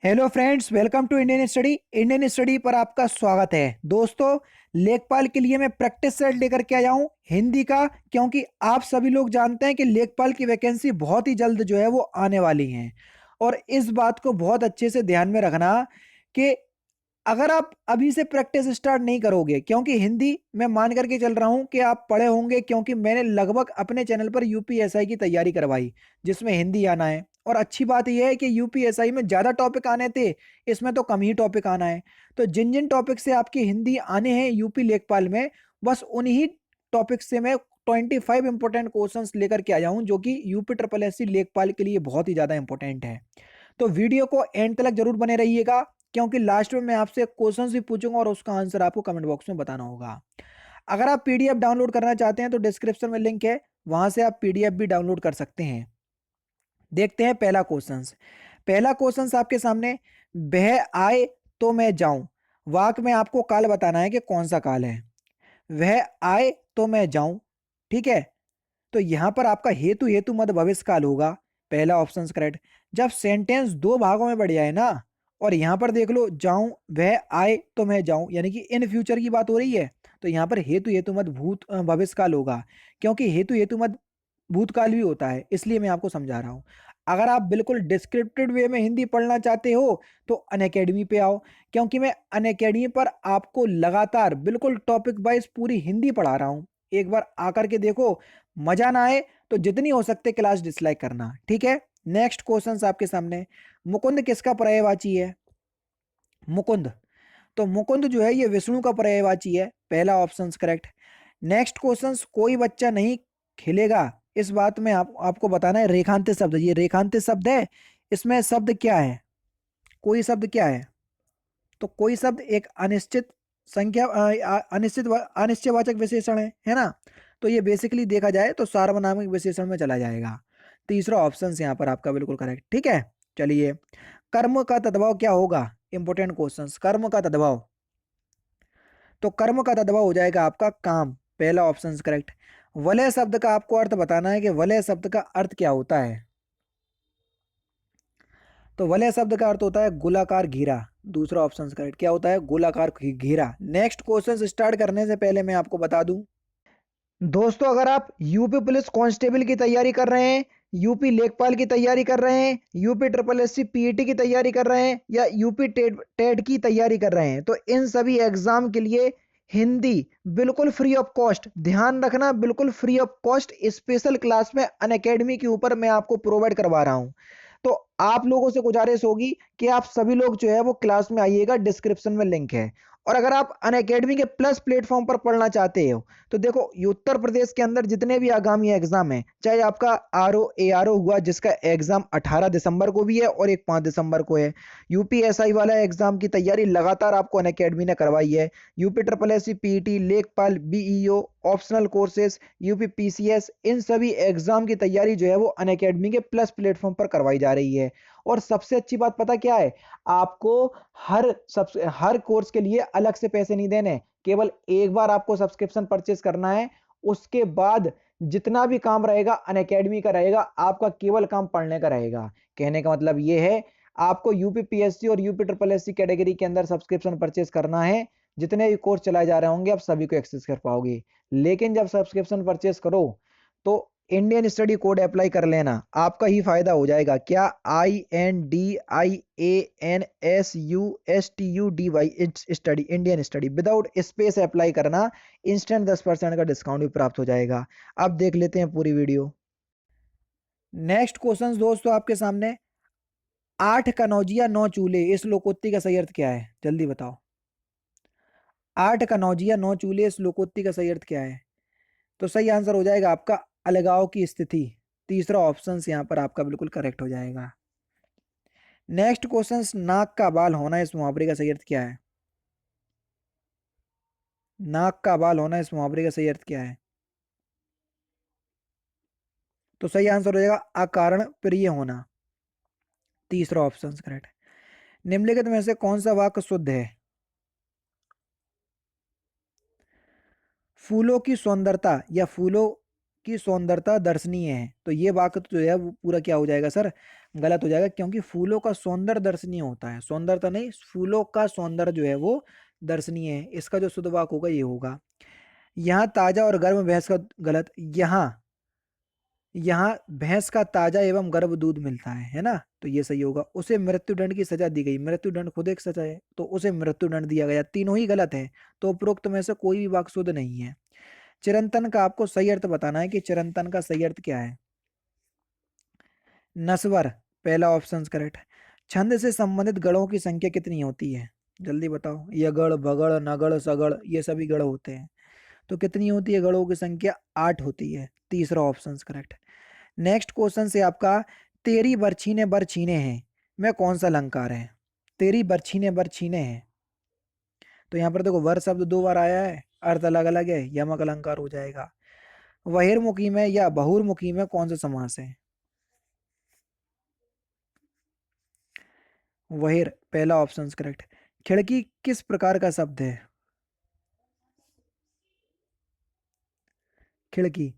Hello friends, welcome to Indian study. Indian study पर आपका स्वागत है। दोस्तों, लेखपाल के लिए मैं प्रैक्टिस सेट लेकर के आया हूँ हिंदी का, क्योंकि आप सभी लोग जानते हैं कि लेखपाल की वैकेंसी बहुत ही जल्द जो है वो आने वाली है। और इस बात को बहुत अच्छे से ध्यान में रखना कि अगर आप अभी से प्रैक्टिस स्टार्ट नहीं करोगे, क्योंकि हिंदी मैं मान करके चल रहा हूं कि आप पढ़े होंगे, क्योंकि मैंने लगभग अपने चैनल पर यूपीएसआई की तैयारी करवाई जिसमें हिंदी आना है। और अच्छी बात यह है कि यूपीएसआई में ज़्यादा टॉपिक आने थे, इसमें तो कम ही टॉपिक आना है। तो जिन जिन टॉपिक से आपकी हिंदी आने हैं यूपी लेखपाल में, बस उन्हीं टॉपिक से मैं 25 इंपॉर्टेंट क्वेश्चंस लेकर के आया हूं, जो कि यूपी ट्रिपल एस सी लेखपाल के लिए बहुत ही ज़्यादा इंपॉर्टेंट है। तो वीडियो को एंड तक जरूर बने रहिएगा, क्योंकि लास्ट में मैं आपसे क्वेश्चंस भी पूछूंगा और उसका आंसर आपको कमेंट बॉक्स में बताना होगा। अगर आप पीडीएफ डाउनलोड करना चाहते हैं तो डिस्क्रिप्शन में लिंक है, वहां से आप पीडीएफ भी डाउनलोड कर सकते हैं। देखते हैं पहला क्वेश्चन। पहला क्वेश्चन आपके सामने, वह आए तो मैं जाऊं। वाक में आपको काल बताना है कि कौन सा काल है। वह आए तो मैं जाऊं, ठीक है। तो यहां पर आपका हेतु हेतु मत भविष्य काल होगा। पहला ऑप्शन करेक्ट। जब सेंटेंस दो भागों में बढ़ जाए ना, और यहां पर देख लो, जाऊं वह आए तो मैं जाऊं, यानी कि इन फ्यूचर की बात हो रही है, तो यहां पर हेतु हेतु मत भविष्य काल होगा। क्योंकि हेतु हेतु मत भूतकाल भी होता है, इसलिए मैं आपको समझा रहा हूं। अगर आप बिल्कुल डिस्क्रिप्टिव वे में हिंदी पढ़ना चाहते हो तो अनअकैडमी पे आओ, क्योंकि मैं अनअकैडमी पर आपको लगातार बिल्कुल टॉपिक वाइज पूरी हिंदी पढ़ा रहा हूं। एक बार आकर के देखो, मजा ना आए तो जितनी हो सकते क्लास डिसलाइक करना, ठीक है। नेक्स्ट क्वेश्चन आपके सामने, मुकुंद किसका पर्यायवाची है। मुकुंद, तो मुकुंद जो है ये विष्णु का पर्यायवाची है। पहला ऑप्शन करेक्ट। नेक्स्ट क्वेश्चन, कोई बच्चा नहीं खेलेगा, इस बात में आपको बताना है रेखांकित शब्द। ये रेखांकित शब्द है, इसमें शब्द क्या है, कोई शब्द क्या है। तो कोई शब्द एक अनिश्चित संख्या अनिश्चयवाचक विशेषण है ना। तो ये बेसिकली देखा जाए तो सार्वनामिक विशेषण में चला जाएगा। तीसरा ऑप्शन यहाँ पर आपका बिल्कुल करेक्ट, ठीक है। चलिए, कर्म का तद्भव क्या होगा। इंपॉर्टेंट क्वेश्चन, कर्म का तद्भव। तो कर्म का तद्भव हो जाएगा आपका काम। पहला ऑप्शन करेक्ट। वलय शब्द का आपको अर्थ बताना है कि वलय शब्द का अर्थ क्या होता है। तो वलय शब्द का अर्थ होता है गोलाकार घेरा। दूसरा ऑप्शन करेक्ट, क्या होता है, गोलाकार घेरा। नेक्स्ट क्वेश्चन स्टार्ट करने से पहले मैं आपको बता दूं, दोस्तों, अगर आप यूपी पुलिस कांस्टेबल की तैयारी कर रहे हैं, यूपी लेखपाल की तैयारी कर रहे हैं, यूपी ट्रिपल एससी पीईटी की तैयारी कर रहे हैं, या यूपी टेट टेट की तैयारी कर रहे हैं, तो इन सभी एग्जाम के लिए हिंदी बिल्कुल फ्री ऑफ कॉस्ट, ध्यान रखना, बिल्कुल free of cost special class में अनअकैडमी के ऊपर मैं आपको प्रोवाइड करवा रहा हूं। तो आप लोगों से गुजारिश होगी कि आप सभी लोग जो है वो क्लास में आइएगा, डिस्क्रिप्शन में लिंक है। और अगर आप अनअकैडमी के प्लस प्लेटफॉर्म पर पढ़ना चाहते हो, तो देखो, ये उत्तर प्रदेश के अंदर जितने भी आगामी एग्जाम है, चाहे आपका आर ओ हुआ जिसका एग्जाम 18 दिसंबर को भी है और एक 5 दिसंबर को है, यूपीएसआई वाला एग्जाम की तैयारी लगातार आपको अनअकैडमी ने करवाई है। UP triple S C PET, लेखपाल, BEO, optional courses, UP PCS, इन सभी एग्जाम की तैयारी जो है वो अनअकैडमी के प्लस प्लेटफॉर्म पर करवाई जा रही है। और सबसे अच्छी बात पता क्या है, आपको हर कोर्स के लिए अलग से पैसे नहीं देने, केवल एक बार आपको सब्सक्रिप्शन परचेस करना है। उसके बाद जितना भी काम रहेगा अनअकैडमी का रहेगा, आपका केवल काम पढ़ने का रहेगा। कहने का मतलब यह है, आपको यूपी पीएससी और यूपी ट्रिपल एससी कैटेगरी के अंदर सब्सक्रिप्शन परचेस करना है। जितने भी कोर्स चलाए जा रहे होंगे आप सभी को एक्सेस कर पाओगे। लेकिन जब सब्सक्रिप्शन परचेस करो तो इंडियन स्टडी कोड अप्लाई कर लेना, आपका ही फायदा हो जाएगा। क्या, INDIANSUSTUDY, study, Indian study, without space apply करना, इंस्टेंट 10% का डिस्काउंट भी प्राप्त हो जाएगा। अब देख लेते हैं पूरी वीडियो। नेक्स्ट क्वेश्चन दोस्तों आपके सामने, 8 कनौजिया 9 चूल्हे, इस लोकोक्ति का सही अर्थ क्या है, जल्दी बताओ। 8 कनौजिया 9 चूल्हे, इस लोकोक्ति का सही अर्थ क्या है। तो सही आंसर हो जाएगा आपका अलगाव की स्थिति। तीसरा ऑप्शन यहाँ पर आपका बिल्कुल करेक्ट हो जाएगा। नेक्स्ट क्वेश्चन, नाक का बाल होना, इस मुहावरे का सही अर्थ क्या है। नाक का बाल होना, इस मुहावरे का सही अर्थ क्या है। तो सही आंसर हो जाएगा अकारण प्रिय होना। तीसरा ऑप्शन करेक्ट। निम्नलिखित में से कौन सा वाक्य शुद्ध है। फूलों की सुंदरता या फूलों की सौंदर्यता दर्शनीय है, तो ये वाक्य तो जो है वो पूरा क्या हो जाएगा सर, गलत हो जाएगा, क्योंकि फूलों का सौंदर्य दर्शनीय होता है, सौंदर्यता नहीं, फूलों का सौंदर्य जो है वो दर्शनीय है। इसका जो शुद्ध वाक्य होगा ये होगा। यहाँ ताजा और गर्म भैंस का, गलत। यहाँ, यहाँ भैंस का ताजा एवं गर्भ दूध मिलता है ना, तो ये सही होगा। उसे मृत्युदंड की सजा दी गई, मृत्युदंड खुद एक सजा है, तो उसे मृत्युदंड दिया गया, तीनों ही गलत है। तो उपरोक्त में से कोई भी वाक्य शुद्ध नहीं है। चिरंतन का आपको सही अर्थ बताना है कि चिरंतन का सही अर्थ क्या है। नस्वर, पहला ऑप्शन करेक्ट। छंद से संबंधित गणों की संख्या कितनी होती है, जल्दी बताओ। यगड़, भगड़, नगड़, सगड़, ये सभी गढ़ होते हैं, तो कितनी होती है गढ़ों की संख्या, 8 होती है, तीसरा ऑप्शन करेक्ट। नेक्स्ट क्वेश्चन से आपका, तेरी बरछी ने बरछीने हैं में कौन सा अलंकार है। तेरी बरछी ने बरछीने हैं, तो यहाँ पर देखो वर शब्द 2 बार आया है, अर्थ अलग अलग है, यमक अलंकार हो जाएगा। बहिर्मुखी में या बहुर्मुखी में कौन सा समास है। वहिर, पहला ऑप्शन करेक्ट। खिड़की किस प्रकार का शब्द है। खिड़की,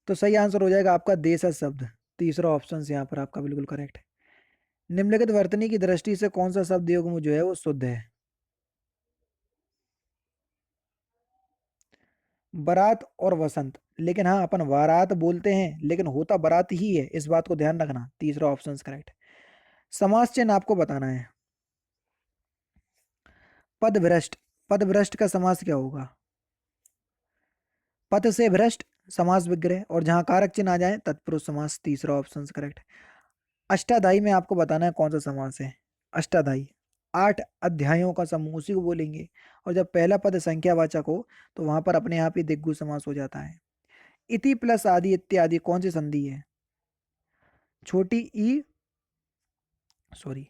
तो सही आंसर हो जाएगा आपका देशज शब्द, तीसरा ऑप्शन यहाँ पर आपका बिल्कुल करेक्ट है। निम्नलिखित वर्तनी की दृष्टि से कौन सा शब्द युग्म जो है वो शुद्ध है। बारात और वसंत, लेकिन हाँ अपन बारात बोलते हैं लेकिन होता बारात ही है, इस बात को ध्यान रखना, तीसरा ऑप्शन करेक्ट। समास चिन्ह आपको बताना है। पदभ्रष्ट, पदभ्रष्ट का समास क्या होगा। पद से भ्रष्ट, समास विग्रह, और जहां कारक चिन्ह आ जाए तत्पुरुष समास, तीसरा ऑप्शन करेक्ट। अष्टाध्यायी में आपको बताना है कौन सा समास है। अष्टाध्यायी, 8 अध्यायों का समूह, उसी को बोलेंगे। और जब पहला पद संख्यावाचक हो तो वहां पर अपने आप ही दिग्गु समास हो जाता है। इति प्लस आदि इत्यादि कौन सी संधि है। छोटी ई, सॉरी,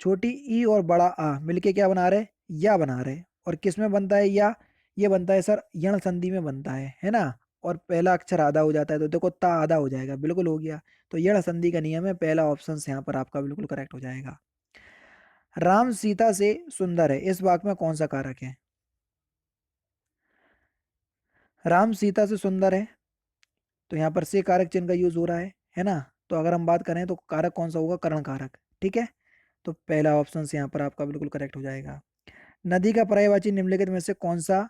छोटी ई और बड़ा आ मिलके क्या बना रहे, या बना रहे। और किस में बनता है या, ये बनता है सर यण संधि में बनता है ना। और पहला अक्षर आधा हो जाता है, तो देखो ता आधा हो जाएगा, बिल्कुल हो गया। तो यण संधि का नियम है, पहला ऑप्शन यहाँ पर आपका बिल्कुल करेक्ट हो जाएगा। राम सीता से सुंदर है, इस वाक्य में कौन सा कारक है। राम सीता से सुंदर है, तो यहाँ पर से कारक चिन्ह का यूज हो रहा है ना। तो अगर हम बात करें तो कारक कौन सा होगा, कर्ण कारक, ठीक है। तो पहला ऑप्शन यहाँ पर आपका बिल्कुल करेक्ट हो जाएगा। नदी का पर्यायवाची निम्नलिखित में से कौन सा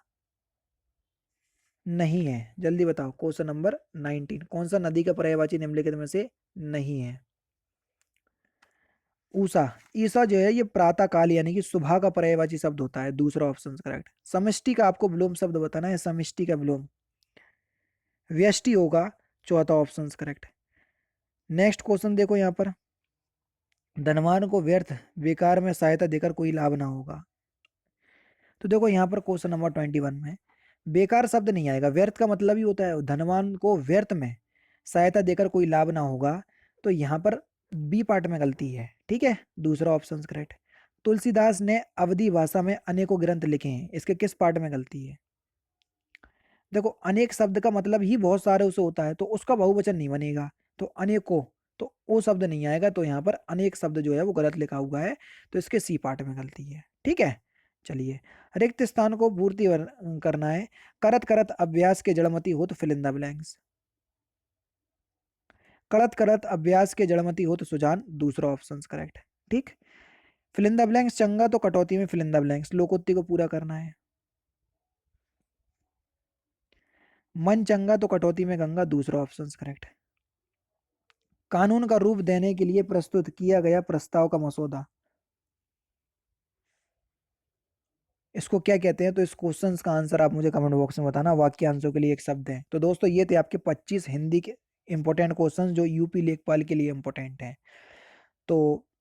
नहीं है, जल्दी बताओ। क्वेश्चन नंबर 19, कौन सा नदी का पर्यायवाची निम्नलिखित में से नहीं है। ऊषा, ईसा जो है ये प्रातः काल यानी कि सुबह का पर्यायवाची शब्द होता है, दूसरा ऑप्शन करेक्ट। समष्टि का आपको विलोम शब्द बताना है, समष्टि का विलोम व्यष्टि होगा, चौथा ऑप्शन करेक्ट। नेक्स्ट क्वेश्चन देखो यहाँ पर, धनवान को व्यर्थ बेकार में सहायता देकर कोई लाभ ना होगा। तो देखो यहाँ पर क्वेश्चन नंबर 21 में बेकार शब्द नहीं आएगा, व्यर्थ का मतलब ही होता है धनवान को व्यर्थ में सहायता देकर कोई लाभ ना होगा। तो यहाँ पर बी पार्ट में गलती है, ठीक है, दूसरा ऑप्शन करेक्ट। तुलसीदास ने अवधी भाषा में अनेकों ग्रंथ लिखे हैं, इसके किस पार्ट में गलती है। देखो अनेक शब्द का मतलब ही बहुत सारे उसे होता है, तो उसका बहुवचन नहीं बनेगा, तो अनेकों, तो वो शब्द नहीं आएगा। तो यहाँ पर अनेक शब्द जो है वो गलत लिखा हुआ है, तो इसके सी पार्ट में गलती है, ठीक है। चलिए, रिक्त स्थान को पूर्ति करना है। करत करत अभ्यास के जड़मती हो तो फिल इन द ब्लैंक्स। करत करत अभ्यास के जड़मती हो तो सुजान, दूसरा ऑप्शन करेक्ट, ठीक। फिल इन द ब्लैंक्स चंगा तो कटौती में फिल इन द ब्लैंक्स, लोकोक्ति को पूरा करना है। मन चंगा तो कटौती में गंगा, दूसरा ऑप्शन करेक्ट। कानून का रूप देने के लिए प्रस्तुत किया गया प्रस्ताव का मसौदा, इसको क्या कहते हैं। तो इस क्वेश्चन का आंसर आप मुझे कमेंट बॉक्स में बताना, वाक्यांशों के लिए एक शब्द है। तो दोस्तों ये थे आपके 25 हिंदी के इंपॉर्टेंट क्वेश्चन जो यूपी लेखपाल के लिए इंपॉर्टेंट हैं। तो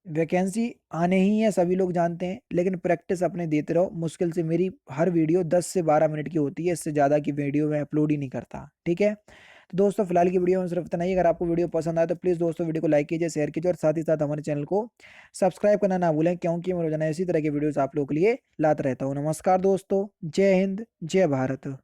वैकेंसी आने ही है, सभी लोग जानते हैं, लेकिन प्रैक्टिस अपने देते रहो। मुश्किल से मेरी हर वीडियो 10 से 12 मिनट की होती है, इससे ज़्यादा की वीडियो मैं अपलोड ही नहीं करता, ठीक है। तो दोस्तों फिलहाल की वीडियो में सिर्फ इतना ही। अगर आपको वीडियो पसंद आए तो प्लीज़ दोस्तों वीडियो को लाइक कीजिए, शेयर कीजिए, और साथ ही साथ हमारे चैनल को सब्सक्राइब करना ना भूलें, क्योंकि मैं रोजाना इसी तरह की वीडियोस आप लोगों के लिए लाता रहता हूँ। नमस्कार दोस्तों, जय हिंद, जय भारत।